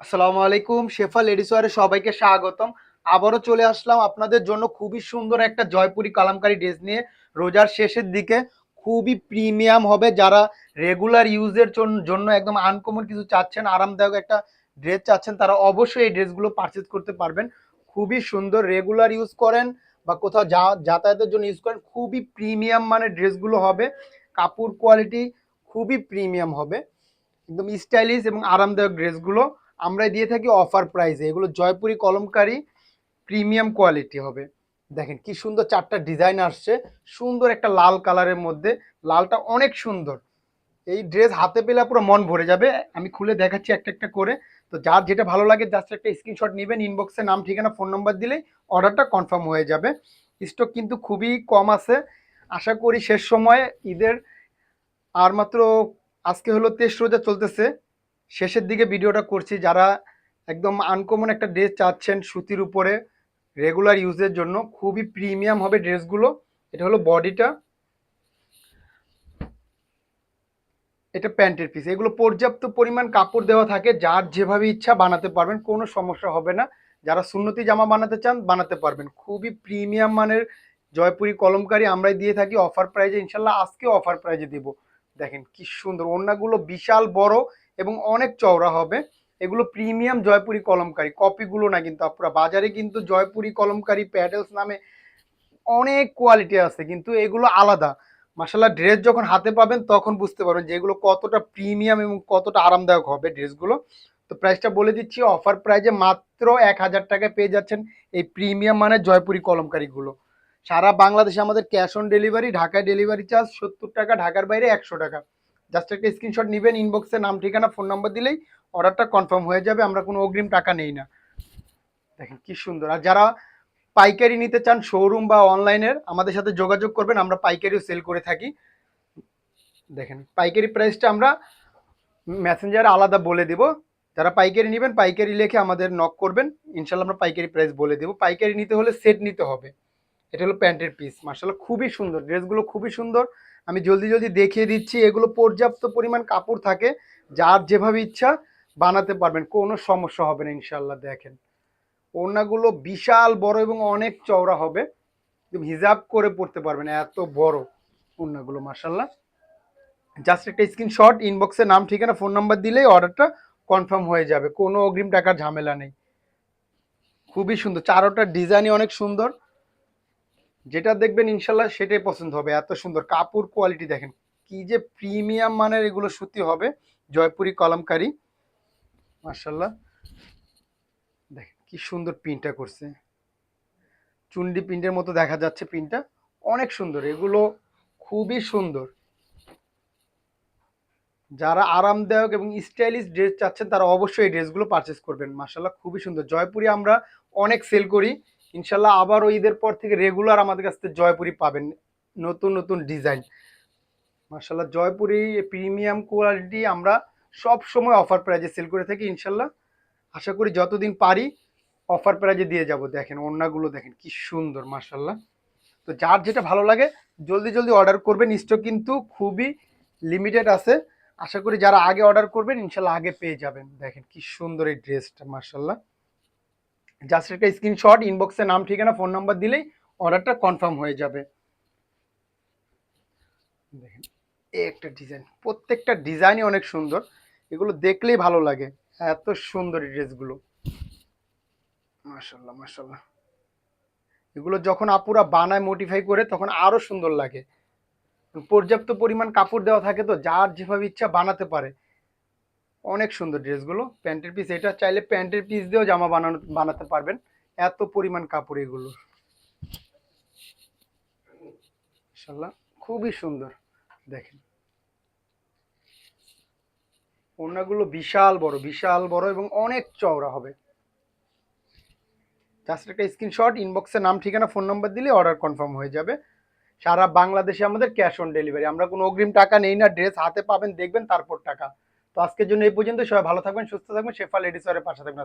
আসসালামু আলাইকুম, শেফা লেডিস ওয়্যারে সবাইকে স্বাগতম। আবারও চলে আসলাম আপনাদের জন্য খুবই সুন্দর একটা জয়পুরি কালামকারী ড্রেস নিয়ে। রোজার শেষের দিকে খুবই প্রিমিয়াম হবে। যারা রেগুলার ইউজের জন্য একদম আনকমন কিছু চাচ্ছেন, আরামদায়ক একটা ড্রেস চাচ্ছেন, তারা অবশ্যই এই ড্রেসগুলো পারচেজ করতে পারবেন। খুবই সুন্দর, রেগুলার ইউজ করেন বা কোথাও যাতায়াতের জন্য ইউজ করেন, খুবই প্রিমিয়াম মানের ড্রেসগুলো হবে। কাপড় কোয়ালিটি খুবই প্রিমিয়াম হবে, একদম স্টাইলিশ এবং আরামদায়ক ড্রেসগুলো আমরা দিয়ে থাকি অফার প্রাইসে। এগুলো জয়পুরি কলমকারি প্রিমিয়াম কোয়ালিটি হবে। দেখেন কি সুন্দর চারটা ডিজাইন আসছে, সুন্দর একটা লাল কালারের মধ্যে। লালটা অনেক সুন্দর, এই ড্রেস হাতে পেলে পুরো মন ভরে যাবে। আমি খুলে দেখাচ্ছি একটা একটা করে। তো যার যেটা ভালো লাগে জাস্ট একটা স্ক্রিনশট নেবেন, ইনবক্সে নাম ঠিকানা ফোন নাম্বার দিলেই অর্ডারটা কনফার্ম হয়ে যাবে। স্টক কিন্তু খুবই কম আছে, আশা করি শেষ সময়ে ঈদের আর মাত্র আজকে হলো 23 রোজা চলতেছে, শেষের দিকে ভিডিওটা করছি। যারা একদম আনকমন একটা ড্রেস চাচ্ছেন সুতির উপরে রেগুলার ইউজের জন্য, খুবই প্রিমিয়াম হবে ড্রেসগুলো। এটা হলো বডিটা, এটা প্যান্টের পিস। এগুলো পর্যাপ্ত পরিমাণ কাপড় দেওয়া থাকে, যার যেভাবে ইচ্ছা বানাতে পারবেন, কোনো সমস্যা হবে না। যারা সুন্নতি জামা বানাতে চান বানাতে পারবেন। খুবই প্রিমিয়াম মানের জয়পুরি কলমকারি আমরাই দিয়ে থাকি অফার প্রাইজে। ইনশাল্লাহ আজকেও অফার প্রাইজে দিব। দেখেন কি সুন্দর, ওড়নাগুলো বিশাল বড় এবং অনেক চওড়া হবে। এগুলো প্রিমিয়াম জয়পুরি কলমকারি, কপিগুলো না কিন্তু আপনারা। বাজারে কিন্তু জয়পুরি কলমকারি প্যাডেলস নামে অনেক কোয়ালিটি আছে, কিন্তু এগুলো আলাদা। মাশাআল্লাহ ড্রেস যখন হাতে পাবেন তখন বুঝতে পারবেন যে এগুলো কতটা প্রিমিয়াম এবং কতটা আরামদায়ক হবে ড্রেসগুলো। তো প্রাইসটা বলে দিচ্ছি, অফার প্রাইজে মাত্র 1000 টাকায় পেয়ে যাচ্ছেন এই প্রিমিয়াম মানের জয়পুরি কলমকারিগুলো। সারা বাংলাদেশে আমাদের ক্যাশ অন ডেলিভারি, ঢাকায় ডেলিভারি চার্জ 70 টাকা, ঢাকার বাইরে 100 টাকা। জাস্ট একটা স্ক্রিনশট নেবেন, ইনবক্সে নাম ঠিকানা ফোন নাম্বার দিলেই অর্ডারটা কনফার্ম হয়ে যাবে। আমরা কোনো অগ্রিম টাকা নেই না। দেখেন কি সুন্দর। আর যারা পাইকারি নিতে চান শোরুম বা অনলাইনের, আমাদের সাথে যোগাযোগ করবেন, আমরা পাইকারিও সেল করে থাকি। দেখেন পাইকারি প্রাইসটা আমরা মেসেঞ্জারে আলাদা বলে দিব। যারা পাইকারি নেবেন পাইকারি লিখে আমাদের নক করবেন, ইনশাল্লাহ আমরা পাইকারি প্রাইস বলে দেবো। পাইকারি নিতে হলে সেট নিতে হবে। এটা হলো প্যান্টের পিস, মার্শাল্লাহ খুবই সুন্দর, ড্রেসগুলো খুবই সুন্দর। আমি জলদি জলদি দেখিয়ে দিচ্ছি। এগুলো পর্যাপ্ত পরিমাণ কাপড় থাকে, যার যেভাবে ইচ্ছা বানাতে পারবেন, কোনো সমস্যা হবে না ইনশাল্লাহ। দেখেন ওড়নাগুলো বিশাল বড় এবং অনেক চওড়া হবে, একদম হিজাব করে পড়তে পারবেন, এত বড় ওড়নাগুলো মার্শাল্লাহ। জাস্ট একটা স্ক্রিনশট, ইনবক্সে নাম ঠিকানা ফোন নাম্বার দিলেই অর্ডারটা কনফার্ম হয়ে যাবে, কোনো অগ্রিম টাকার ঝামেলা নেই। খুবই সুন্দর, চারোটা ডিজাইনই অনেক সুন্দর। যেটা দেখবেন ইনশাল্লাহ সেটাই পছন্দ হবে। এত সুন্দর কাপড় কোয়ালিটি দেখেন, কি যে প্রিমিয়াম মানের এগুলো সুতি হবে জয়পুরি কলমকারি মার্শাল্লাহ। দেখেন কি সুন্দর প্রিন্টটা করছে, চুন্ডি প্রিন্টের মতো দেখা যাচ্ছে প্রিন্টটা, অনেক সুন্দর এগুলো, খুবই সুন্দর। যারা আরামদায়ক এবং স্টাইলিশ ড্রেস চাচ্ছেন তারা অবশ্যই এই ড্রেসগুলো পারচেস করবেন। মার্শাল্লাহ খুবই সুন্দর। জয়পুরি আমরা অনেক সেল করি, ইনশাল্লাহ আবারও ঈদের পর থেকে রেগুলার আমাদের কাছ থেকে জয়পুরি পাবেন, নতুন নতুন ডিজাইন। মার্শাল্লাহ জয়পুরি প্রিমিয়াম কোয়ালিটি আমরা সব সময় অফার প্রাইজে সেল করে থাকি ইনশাল্লাহ। আশা করি যতদিন পারি অফার প্রাইজে দিয়ে যাব। দেখেন ওড়নাগুলো দেখেন কি সুন্দর মার্শাল্লাহ। তো যার যেটা ভালো লাগে জলদি জলদি অর্ডার করবেন, স্টক কিন্তু খুবই লিমিটেড আছে। আশা করি যারা আগে অর্ডার করবেন ইনশাল্লাহ আগে পেয়ে যাবেন। দেখেন কি সুন্দর এই ড্রেসটা মার্শাল্লাহ। জাস্ট একটা স্ক্রিনশট, ইনবক্সে নাম ঠিকানা ফোন নাম্বার দিলেই অর্ডারটা কনফার্ম হয়ে যাবে। দেখেন এই একটা ডিজাইন, প্রত্যেকটা ডিজাইনই অনেক সুন্দর, এগুলো দেখলেই ভালো লাগে। এত সুন্দর এই ড্রেসগুলো মার্শাল্লাহ মার্শাল্লাহ। এগুলো যখন আপুরা বানায় মডিফাই করে তখন আরো সুন্দর লাগে। পর্যাপ্ত পরিমাণ কাপড় দেওয়া থাকে, তো যার যেভাবে ইচ্ছা বানাতে পারে। অনেক সুন্দর ড্রেসগুলো। প্যান্টের পিস, এটা চাইলে প্যান্টের পিস দিয়েও জামা বানাতে পারবেন, এত পরিমাণ কাপড় এগুলো মাশাআল্লাহ খুবই সুন্দর। দেখেন ওড়নাগুলো বিশাল বড় এবং অনেক চওড়া হবে। জাস্ট একটা স্ক্রিনশট, ইনবক্সে নাম ঠিকানা ফোন নাম্বার দিলে অর্ডার কনফার্ম হয়ে যাবে। সারা বাংলাদেশে আমাদের ক্যাশ অন ডেলিভারি, আমরা কোনো অগ্রিম টাকা নেই না। ড্রেস হাতে পাবেন, দেখবেন, তারপর টাকা। তো আজকের জন্য এই পর্যন্ত। সবাই ভালো থাকবেন, সুস্থ থাকবেন, শেফা লেডিস ওয়ারের পাশে থাকবেন।